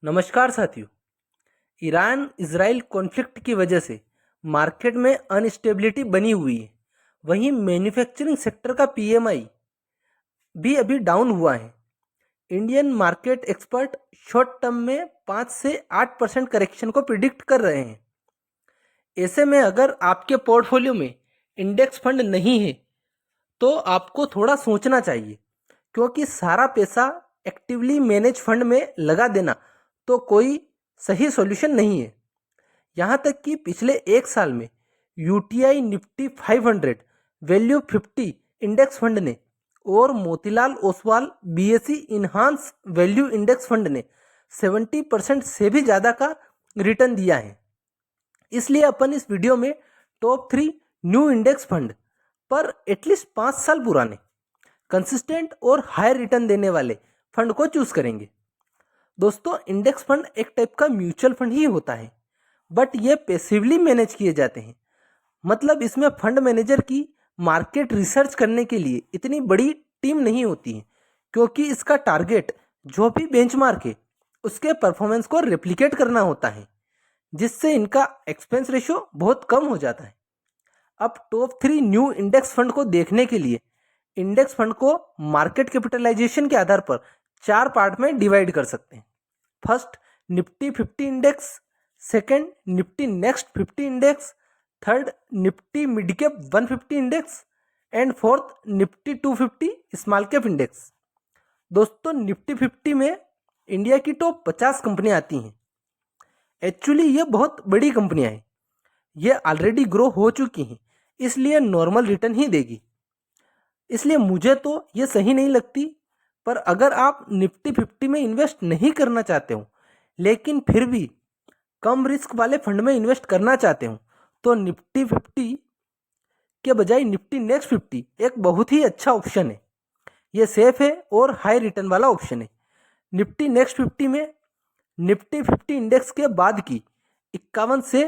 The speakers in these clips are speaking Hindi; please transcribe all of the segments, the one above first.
नमस्कार साथियों। ईरान इजराइल कॉन्फ्लिक्ट की वजह से मार्केट में अनस्टेबिलिटी बनी हुई है। वहीं मैन्युफैक्चरिंग सेक्टर का पीएमआई भी अभी डाउन हुआ है। Indian market expert short term में 5 से 8% करेक्शन को प्रिडिक्ट कर रहे हैं। ऐसे में अगर आपके पोर्टफोलियो में इंडेक्स फंड नहीं है तो आपको थोड़ा सोचना चाहिए, क्योंकि सारा पैसा एक्टिवली मैनेज फंड में लगा देना तो कोई सही सॉल्यूशन नहीं है। यहाँ तक कि पिछले एक साल में UTI Nifty 500 value 50 index fund ने और Motilal Oswal BSE enhance value index fund ने 70% से भी ज़्यादा का रिटर्न दिया है। इसलिए अपन इस वीडियो में टॉप 3 न्यू इंडेक्स फंड पर एटलीस्ट 5 साल पुराने कंसिस्टेंट और हाई रिटर्न देने वाले फंड को चूज करेंगे। दोस्तों, इंडेक्स फंड एक टाइप का म्यूचुअल फंड ही होता है, बट ये पैसिवली मैनेज किए जाते हैं। मतलब इसमें फंड मैनेजर की मार्केट रिसर्च करने के लिए इतनी बड़ी टीम नहीं होती है, क्योंकि इसका टारगेट जो भी बेंचमार्क है उसके परफॉर्मेंस को रेप्लिकेट करना होता है, जिससे इनका एक्सपेंस रेशियो बहुत कम हो जाता है। अब टॉप 3 न्यू इंडेक्स फंड को देखने के लिए इंडेक्स फंड को मार्केट कैपिटलाइजेशन के आधार पर 4 पार्ट में डिवाइड कर सकते हैं। First, Nifty 50 index. Second, Nifty next 50 index. Third, Nifty mid cap 150 index. And fourth, Nifty 250 small cap index. दोस्तों, निफ्टी 50 में इंडिया की टॉप 50 कंपनियां आती हैं। एक्चुअली ये बहुत बड़ी कंपनियां हैं, ये ऑलरेडी ग्रो हो चुकी हैं, इसलिए नॉर्मल रिटर्न ही देगी। इसलिए मुझे तो ये सही नहीं लगती। पर अगर आप निफ्टी 50 में इन्वेस्ट नहीं करना चाहते हो, लेकिन फिर भी कम रिस्क वाले फंड में इन्वेस्ट करना चाहते हो, तो निफ्टी 50 के बजाय निफ्टी नेक्स्ट 50 एक बहुत ही अच्छा ऑप्शन है। ये सेफ है और हाई रिटर्न वाला ऑप्शन है। निफ्टी नेक्स्ट 50 में निफ्टी 50 इंडेक्स के बाद की 51 से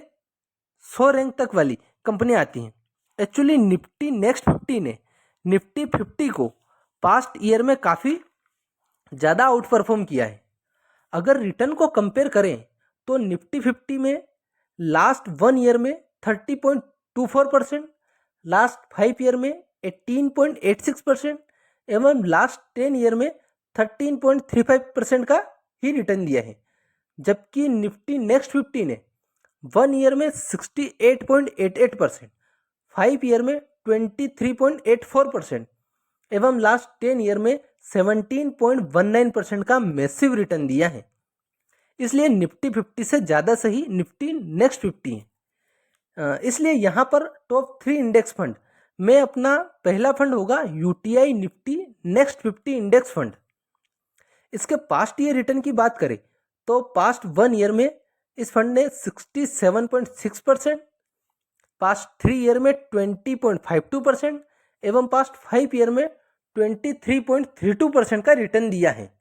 100 रैंक तक वाली कंपनियां आती हैं। एक्चुअली निफ्टी नेक्स्ट 50 ने निफ्टी 50 को पास्ट ईयर में काफ़ी ज़्यादा आउट परफॉर्म किया है। अगर रिटर्न को कंपेयर करें तो निफ्टी 50 में लास्ट 1 ईयर में 30.24%, लास्ट 5 ईयर में 18.86% एवं लास्ट 10 ईयर में 13.35% का ही रिटर्न दिया है। जबकि निफ्टी नेक्स्ट 50 ने 1 ईयर में 68.88%, 5 ईयर में 23.84% एवं लास्ट 10 ईयर में 17.19% का मैसिव रिटर्न दिया है। इसलिए निफ्टी 50 से ज़्यादा सही निफ्टी नेक्स्ट 50 है। इसलिए यहाँ पर टॉप 3 इंडेक्स फंड में अपना पहला फंड होगा UTI Nifty next 50 index fund. इसके पास्ट ईयर रिटर्न की बात करें तो पास्ट 1 ईयर में इस फंड ने 67.6%, पास्ट 3 ईयर में 20.52% एवं पास्ट 5 ईयर में 23.32% का रिटर्न दिया है।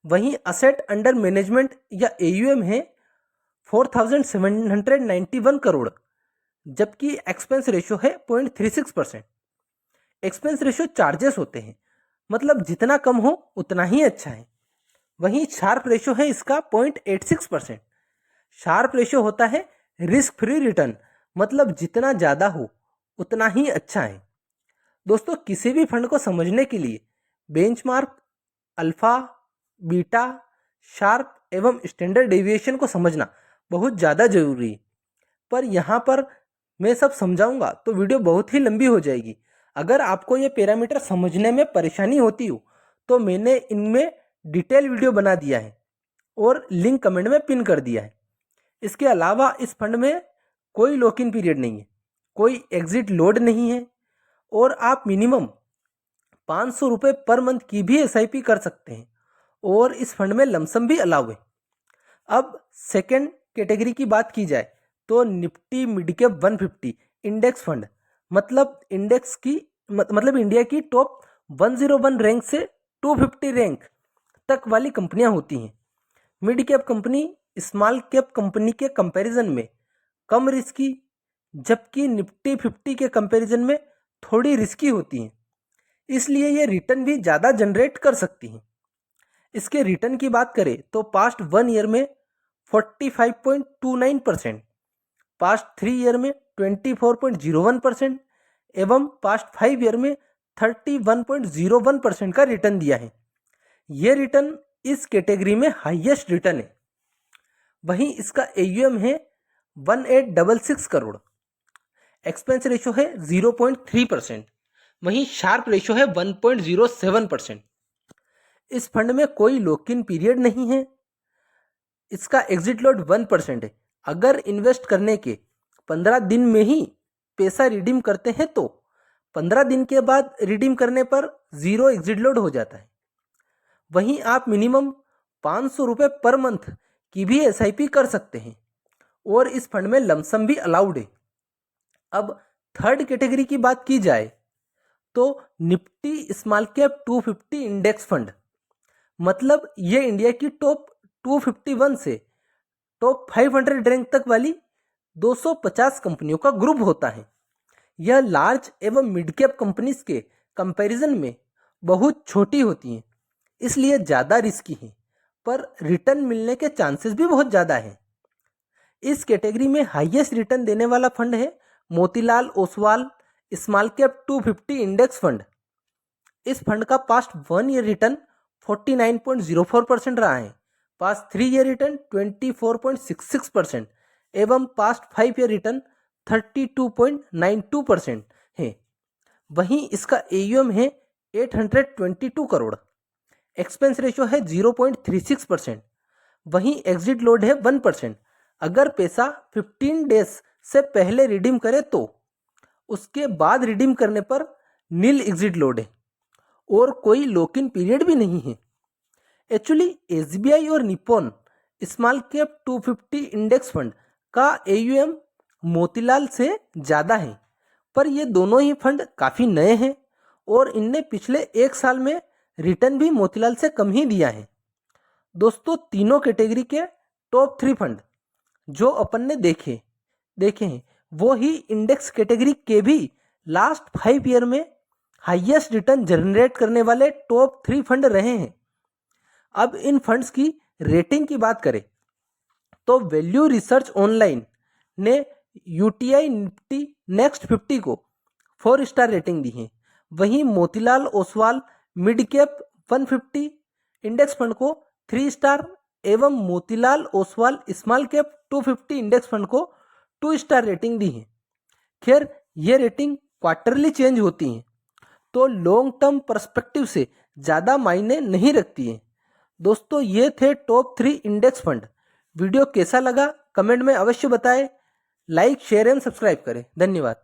वहीं असेट अंडर मैनेजमेंट या एयूएम है 4791 करोड़, जबकि एक्सपेंस रेशियो है 0.36%। एक्सपेंस रेशियो चार्जेस होते हैं, मतलब जितना कम हो उतना ही अच्छा है। वहीं शार्प रेशियो है इसका 0.86%। शार्प रेशियो होता है रिस्क फ्री रिटर्न, मतलब जितना ज़्यादा हो उतना ही अच्छा है। दोस्तों, किसी भी फंड को समझने के लिए बेंचमार्क, अल्फा, बीटा, शार्प एवं स्टैंडर्ड डेविएशन को समझना बहुत ज़्यादा जरूरी है। पर यहाँ पर मैं सब समझाऊंगा तो वीडियो बहुत ही लंबी हो जाएगी। अगर आपको ये पैरामीटर समझने में परेशानी होती हो तो मैंने इनमें डिटेल वीडियो बना दिया है और लिंक कमेंट में पिन कर दिया है। इसके अलावा इस फंड में कोई लॉक इन पीरियड नहीं है, कोई एग्जिट लोड नहीं है और आप मिनिमम 500 रुपये पर मंथ की भी एसआईपी कर सकते हैं और इस फंड में लमसम भी अलाउ है। अब सेकेंड कैटेगरी की बात की जाए तो Nifty mid cap 150 index fund, मतलब इंडिया की टॉप 101 रैंक से 250 रैंक तक वाली कंपनियां होती हैं। Mid cap company small cap company के कंपैरिजन में कम रिस्की, जबकि निफ्टी 50 के कंपैरिजन में थोड़ी रिस्की होती हैं, इसलिए ये रिटर्न भी ज़्यादा जनरेट कर सकती हैं। इसके रिटर्न की बात करें तो पास्ट 1 ईयर में 45.29%, पास्ट 3 ईयर में 24.01% एवं पास्ट 5 ईयर में 31.01% का रिटर्न दिया है। ये रिटर्न इस कैटेगरी में हाईएस्ट रिटर्न है। वहीं इसका AUM है 1866 करोड़, एक्सपेंस रेशो है 0.3%, वहीं शार्प रेशो है 1.07%। इस फंड में कोई लॉक इन पीरियड नहीं है। इसका एग्जिट लोड 1% है। अगर इन्वेस्ट करने के 15 दिन में ही पैसा रिडीम करते हैं तो 15 दिन के बाद रिडीम करने पर 0 एग्जिट लोड हो जाता है। वहीं आप मिनिमम 500 रुपये पर मंथ की भी SIP कर सकते हैं और इस फंड में लमसम भी अलाउड है। अब थर्ड कैटेगरी की बात की जाए तो Nifty small cap 250 index fund, मतलब ये इंडिया की टॉप 251 से टॉप 500 रैंक तक वाली 250 कंपनियों का ग्रुप होता है। यह लार्ज एवं मिड कैप कंपनीज के कंपैरिजन में बहुत छोटी होती हैं, इसलिए ज़्यादा रिस्की है, पर रिटर्न मिलने के चांसेस भी बहुत ज़्यादा हैं। इस कैटेगरी में हाईएस्ट रिटर्न देने वाला फंड है Motilal Oswal small cap 250 index fund. इस फंड का पास्ट 1 ईयर रिटर्न 49.04% रहा है, पास्ट 3 ईयर रिटर्न 24.66% एवं पास्ट 5 ईयर रिटर्न 32.92% है। वहीं इसका AUM है 822 करोड़, एक्सपेंस रेशो है 0.36%, वहीं एग्जिट लोड है 1%। अगर पैसा 15 डेज से पहले रिडीम करे तो उसके बाद रिडीम करने पर नील एग्जिट लोड है और कोई लॉक इन पीरियड भी नहीं है। एक्चुअली SBI और Nippon small cap 250 index fund का AUM मोतीलाल से ज़्यादा है, पर ये दोनों ही फंड काफ़ी नए हैं और इनने पिछले 1 साल में रिटर्न भी मोतीलाल से कम ही दिया है। दोस्तों, तीनों कैटेगरी के टॉप 3 फंड जो अपन ने देखे हैं वो ही इंडेक्स कैटेगरी के भी लास्ट 5 ईयर में हाईएस्ट रिटर्न जनरेट करने वाले टॉप 3 फंड रहे हैं। अब इन फंड्स की रेटिंग की बात करें तो वैल्यू रिसर्च ऑनलाइन ने UTI निफ्टी नेक्स्ट 50 को 4 स्टार रेटिंग दी है। वहीं Motilal Oswal mid cap 150 index fund को 3 स्टार एवं Motilal Oswal small cap 250 index fund को 2 स्टार रेटिंग दी है। खैर, ये रेटिंग क्वार्टरली चेंज होती हैं, तो लॉन्ग टर्म पर्सपेक्टिव से ज़्यादा मायने नहीं रखती हैं। दोस्तों, ये थे टॉप 3 इंडेक्स फंड। वीडियो कैसा लगा कमेंट में अवश्य बताएं। लाइक, शेयर एंड सब्सक्राइब करें। धन्यवाद।